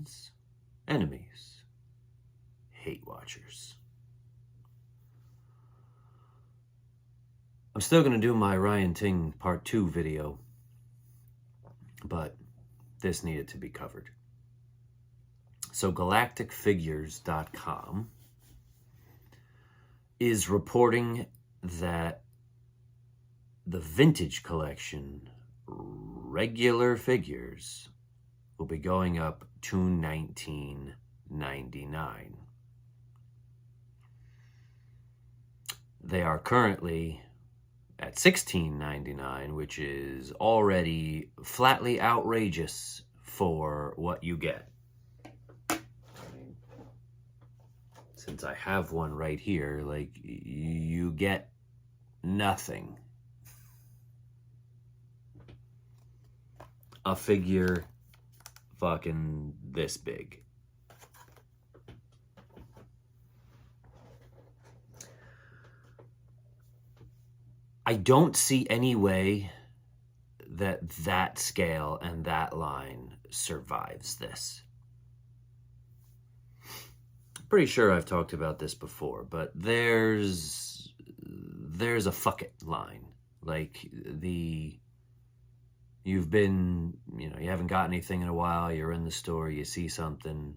friends, enemies, hate watchers. I'm still going to do my Ryan Ting Part 2 video, but this needed to be covered. So galacticfigures.com is reporting that the vintage collection regular figures will be going up to $19.99. They are currently at $16.99, which is already flatly outrageous for what you get. Since I have one right here, like, you get nothing. A figure fucking this big. I don't see any way that that scale and that line survives this. Pretty sure I've talked about this before, but there's a fuck it line. Like, you've been, you haven't got anything in a while, you're in the store, you see something,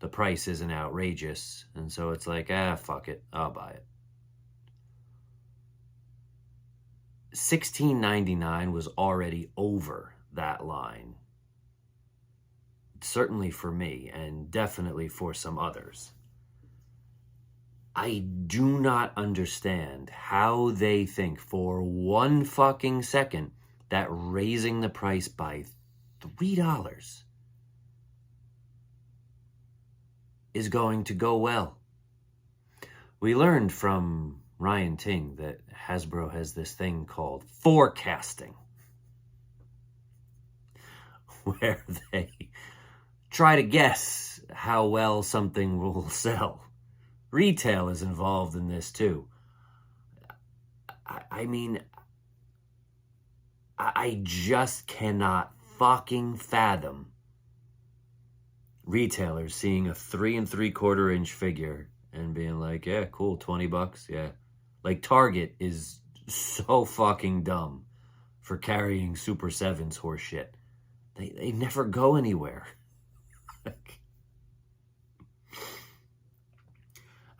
the price isn't outrageous, and so it's like, fuck it, I'll buy it. $16.99 was already over that line. Certainly for me, and definitely for some others. I do not understand how they think for one fucking second that raising the price by $3 is going to go well. We learned from Ryan Ting that Hasbro has this thing called forecasting, where they try to guess how well something will sell. Retail is involved in this too. I mean, I just cannot fucking fathom retailers seeing a 3 3/4 inch figure and being like, yeah, cool, $20, yeah. Like, Target is so fucking dumb for carrying Super 7s horse shit. They never go anywhere.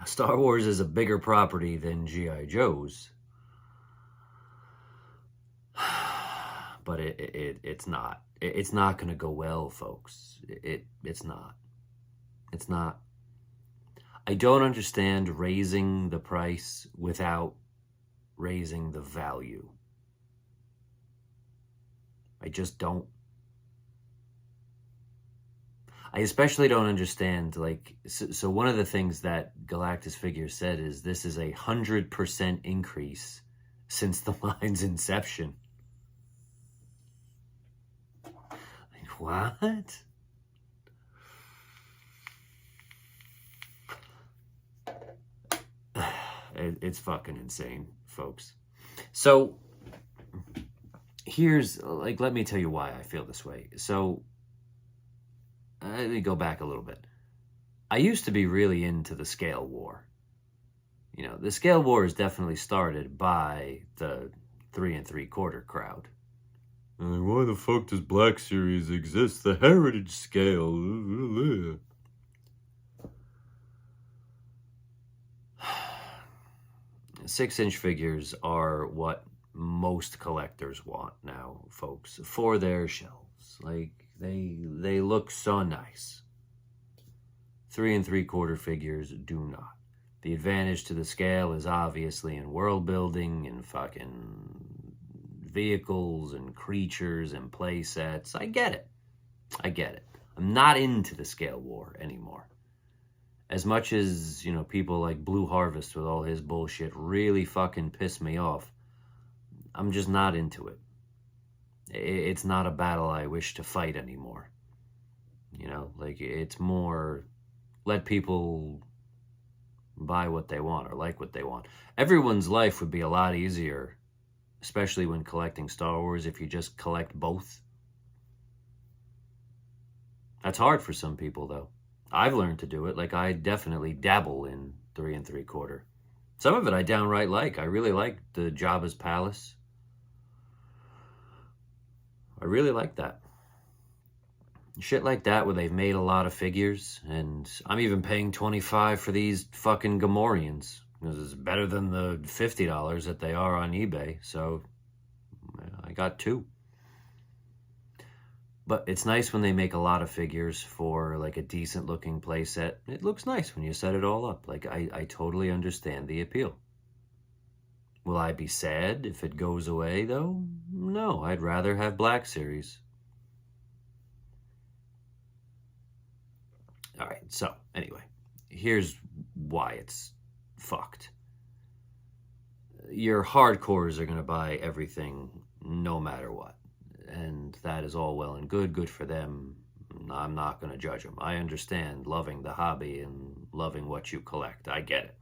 Star Wars is a bigger property than G.I. Joe's, but it's not. It's not going to go well, folks. It's not. It's not. I don't understand raising the price without raising the value. I just don't. I especially don't understand, like, so one of the things that Galactus Figures said is this is 100% increase since the line's inception. Like, what? It's fucking insane, folks. So, here's, like, let me tell you why I feel this way. So, let me go back a little bit. I used to be really into the scale war. The scale war is definitely started by the 3 3/4 crowd. And why the fuck does Black Series exist? The heritage scale. 6-inch figures are what most collectors want now, folks, for their shelves. Like, they look so nice. 3 3/4 figures do not. The advantage to the scale is obviously in world building and fucking vehicles and creatures and play sets. I get it. I'm not into the scale war anymore. As much as, people like Blue Harvest with all his bullshit really fucking piss me off, I'm just not into it. It's not a battle I wish to fight anymore. Like, it's more, let people buy what they want or like what they want. Everyone's life would be a lot easier, especially when collecting Star Wars, if you just collect both. That's hard for some people, though. I've learned to do it. Like, I definitely dabble in 3 3/4. Some of it I downright like. I really like the Jabba's Palace. I really like that. Shit like that where they've made a lot of figures, and I'm even paying $25 for these fucking Gamorreans. Because it's better than the $50 that they are on eBay, so I got 2. But it's nice when they make a lot of figures for like a decent looking playset. It looks nice when you set it all up. Like, I totally understand the appeal. Will I be sad if it goes away, though? No, I'd rather have Black Series. All right, so anyway, here's why it's fucked. Your hardcores are going to buy everything no matter what. And that is all well and good for them. I'm not going to judge them. I understand loving the hobby and loving what you collect. I get it.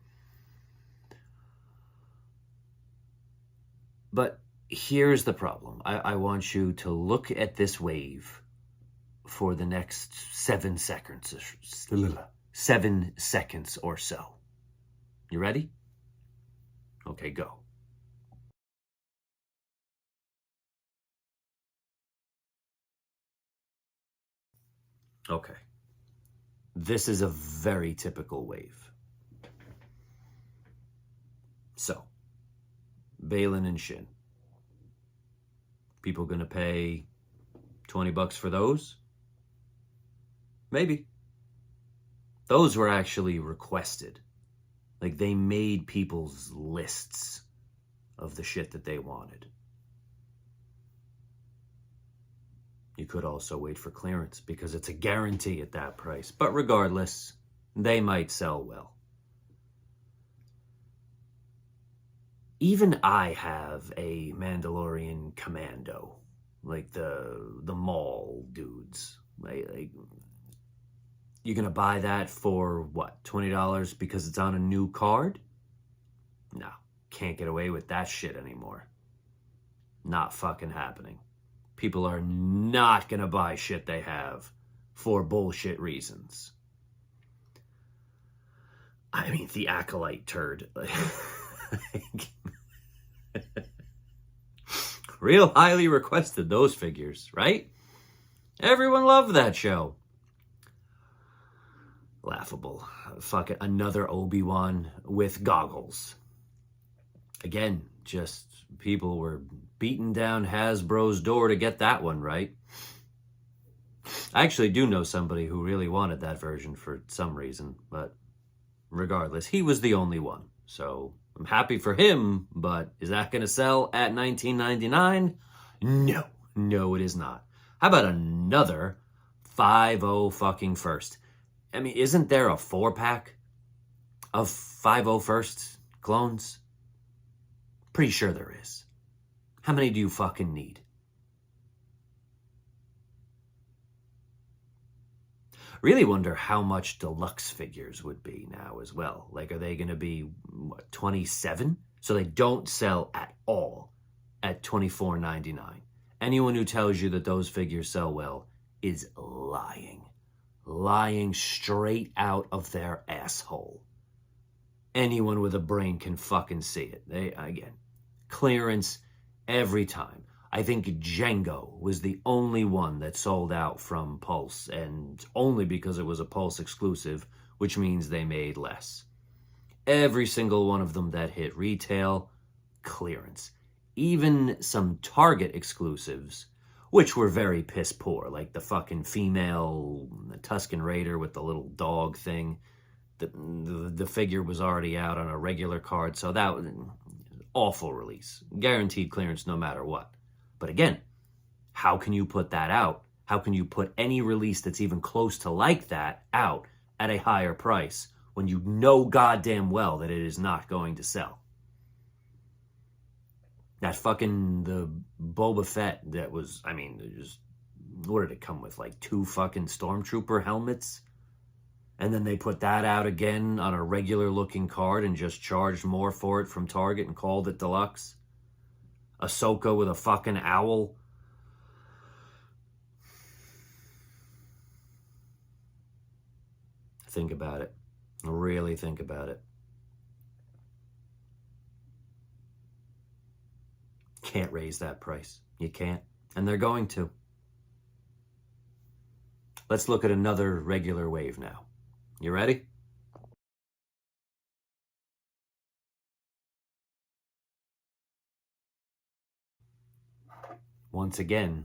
But here's the problem. I want you to look at this wave for the next 7 seconds. 7 seconds or so. You ready? Okay, go. Okay. This is a very typical wave. So, Balin and Shin. People gonna pay $20 for those? Maybe. Those were actually requested. Like, they made people's lists of the shit that they wanted. You could also wait for clearance because it's a guarantee at that price. But regardless, they might sell well. Even I have a Mandalorian Commando, like the Maul dudes. Like, you're gonna buy that for what, $20 because it's on a new card? No, can't get away with that shit anymore. Not fucking happening. People are not gonna buy shit they have for bullshit reasons. I mean, the Acolyte turd. Real highly requested, those figures, right? Everyone loved that show. Laughable. Fucking another Obi-Wan with goggles. Again, just people were beating down Hasbro's door to get that one, right? I actually do know somebody who really wanted that version for some reason, but regardless, he was the only one. So I'm happy for him, but is that going to sell at $19.99? No, it is not. How about another 5-0 fucking first? I mean, isn't there a 4-pack of 5-0 first clones? Pretty sure there is. How many do you fucking need? Really wonder how much deluxe figures would be now as well. Like, are they going to be, what, 27? So they don't sell at all at $24.99. Anyone who tells you that those figures sell well is lying. Lying straight out of their asshole. Anyone with a brain can fucking see it. Again, clearance every time. I think Django was the only one that sold out from Pulse, and only because it was a Pulse exclusive, which means they made less. Every single one of them that hit retail, clearance. Even some Target exclusives, which were very piss poor, like the fucking female Tusken Raider with the little dog thing. The figure was already out on a regular card, so that was an awful release. Guaranteed clearance no matter what. But again, how can you put that out? How can you put any release that's even close to like that out at a higher price when you know goddamn well that it is not going to sell? That fucking, the Boba Fett that was, I mean, just, what did it come with? Like 2 fucking Stormtrooper helmets? And then they put that out again on a regular looking card and just charged more for it from Target and called it deluxe. Ahsoka with a fucking owl. Think about it. Really think about it. Can't raise that price. You can't. And they're going to. Let's look at another regular wave now. You ready? Once again,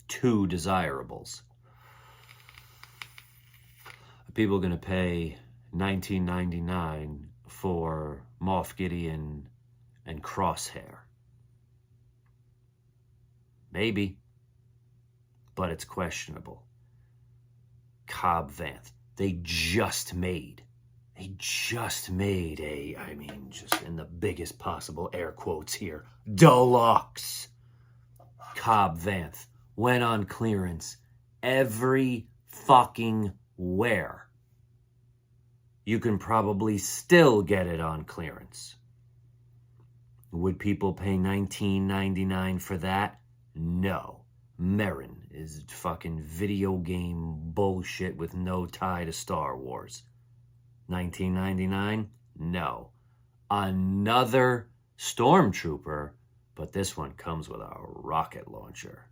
two desirables. Are people going to pay $19.99 for Moff Gideon and Crosshair? Maybe, but it's questionable. Cobb Vanth. They just made a, I mean, just in the biggest possible air quotes here, deluxe Cobb Vanth. Went on clearance every fucking where. You can probably still get it on clearance. Would people pay $19.99 for that? No. Merrin is fucking video game bullshit with no tie to Star Wars. $19.99? No. Another Stormtrooper, but this one comes with a rocket launcher.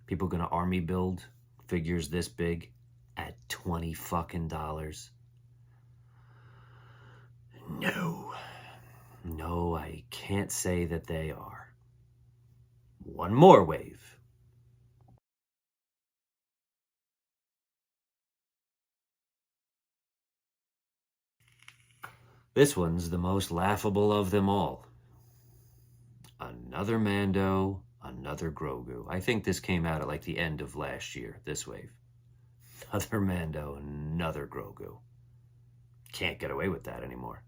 People gonna army build figures this big at $20 fucking dollars? No. No, I can't say that they are. One more wave. This one's the most laughable of them all. Another Mando, another Grogu. I think this came out at like the end of last year, this wave. Another Mando, another Grogu. Can't get away with that anymore.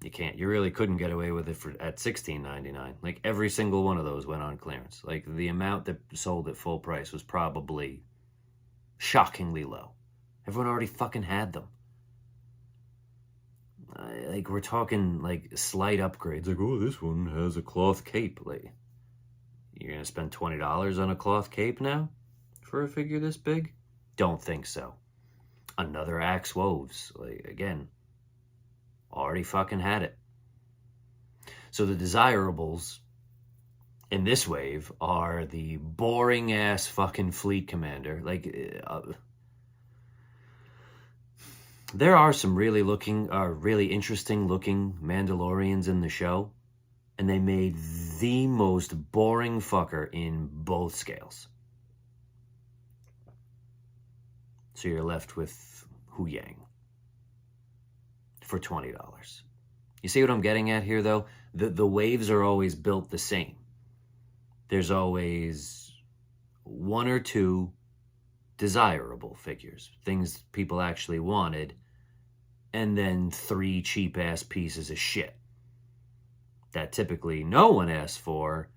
You can't. You really couldn't get away with it at $16.99. Like every single one of those went on clearance. Like the amount that sold at full price was probably shockingly low. Everyone already fucking had them. Like we're talking like slight upgrades. Like, oh, this one has a cloth cape. Like, you're gonna spend $20 on a cloth cape now for a figure this big? Don't think so. Another Axe Woves. Like, again, already fucking had it. So the desirables in this wave are the boring ass fucking fleet commander. Like, there are some really interesting looking Mandalorians in the show, and they made the most boring fucker in both scales. So you're left with Hu Yang for $20. You see what I'm getting at here, though? The waves are always built the same. There's always one or two desirable figures, things people actually wanted, and then 3 cheap-ass pieces of shit that typically no one asked for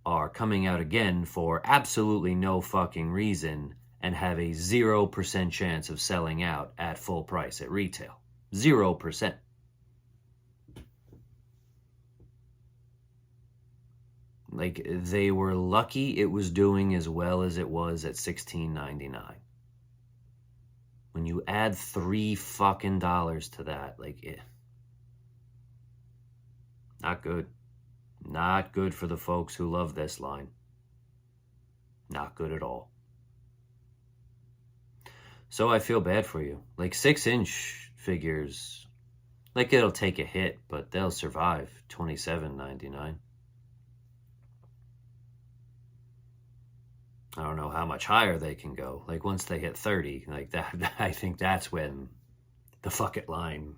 are coming out again for absolutely no fucking reason and have a 0% chance of selling out at full price at retail. 0%. Like, they were lucky it was doing as well as it was at $16.99. When you add $3 fucking dollars to that, like, not good. Not good for the folks who love this line. Not good at all. So I feel bad for you. Like, 6-inch figures, like, it'll take a hit, but they'll survive $27.99. I don't know how much higher they can go. Like, once they hit 30, like that, I think that's when the fuck it line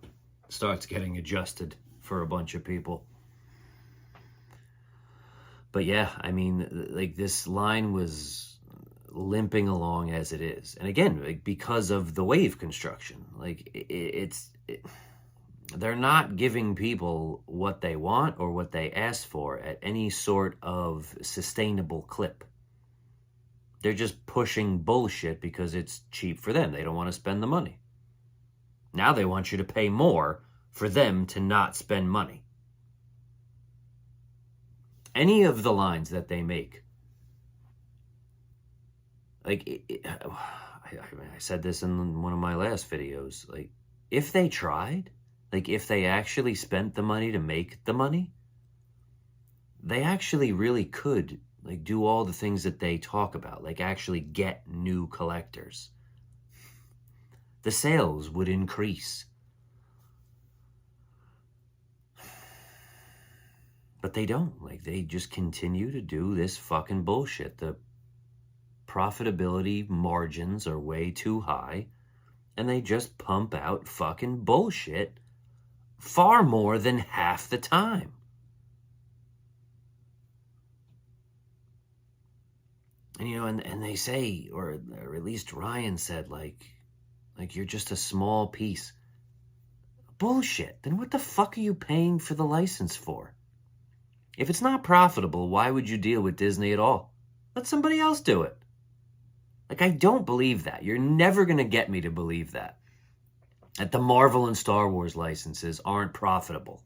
starts getting adjusted for a bunch of people. But yeah, I mean, like, this line was limping along as it is. And again, like, because of the wave construction, like, they're not giving people what they want or what they ask for at any sort of sustainable clip. They're just pushing bullshit because it's cheap for them. They don't want to spend the money. Now they want you to pay more for them to not spend money. Any of the lines that they make, like, I said this in one of my last videos. Like, if they tried, like if they actually spent the money to make the money, they actually really could like do all the things that they talk about, like actually get new collectors. The sales would increase. But they don't. Like, they just continue to do this fucking bullshit. The profitability margins are way too high, and they just pump out fucking bullshit far more than half the time. And, you know, and they say, or at least Ryan said, like you're just a small piece. Bullshit. Then what the fuck are you paying for the license for? If it's not profitable, why would you deal with Disney at all? Let somebody else do it. Like, I don't believe that. You're never going to get me to believe that. That the Marvel and Star Wars licenses aren't profitable.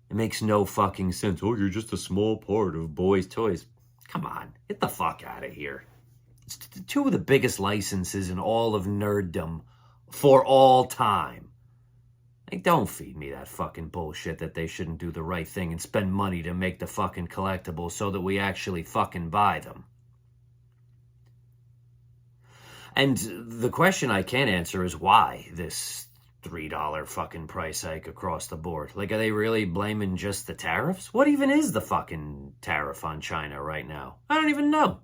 It makes no fucking sense. Oh, you're just a small part of boys' toys. Come on, get the fuck out of here. It's two of the biggest licenses in all of nerddom for all time. Like, don't feed me that fucking bullshit that they shouldn't do the right thing and spend money to make the fucking collectibles so that we actually fucking buy them. And the question I can't answer is why this $3 fucking price hike across the board. Like, are they really blaming just the tariffs? What even is the fucking tariff on China right now? I don't even know.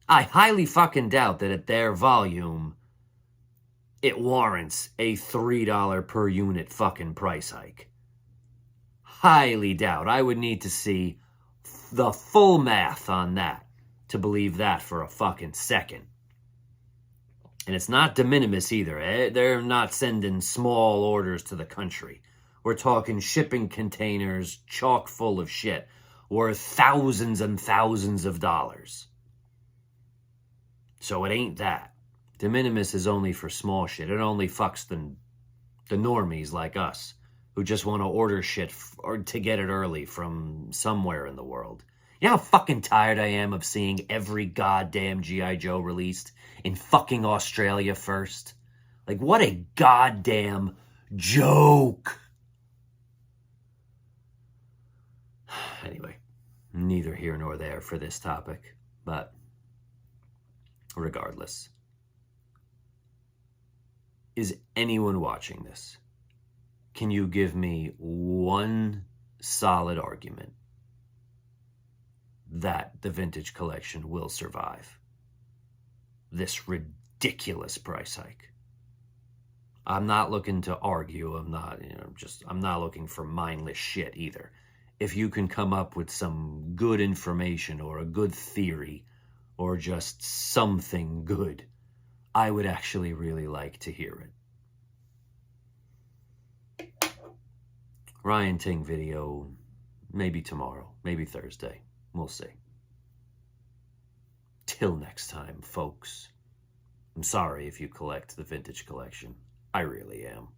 I highly fucking doubt that at their volume, it warrants a $3 per unit fucking price hike. Highly doubt. I would need to see the full math on that to believe that for a fucking second. And it's not de minimis either. They're not sending small orders to the country. We're talking shipping containers chock full of shit worth thousands and thousands of dollars. So it ain't that. De minimis is only for small shit. It only fucks the normies like us who just want to order shit or to get it early from somewhere in the world. You know how fucking tired I am of seeing every goddamn G.I. Joe released in fucking Australia first? Like, what a goddamn joke. Anyway, neither here nor there for this topic, but regardless. Is anyone watching this? Can you give me one solid argument that the vintage collection will survive this ridiculous price hike? I'm not looking to argue. I'm not looking for mindless shit either. If you can come up with some good information or a good theory or just something good, I would actually really like to hear it. Ryan Ting video, maybe tomorrow, maybe Thursday. We'll see. Till next time, folks. I'm sorry if you collect the vintage collection. I really am.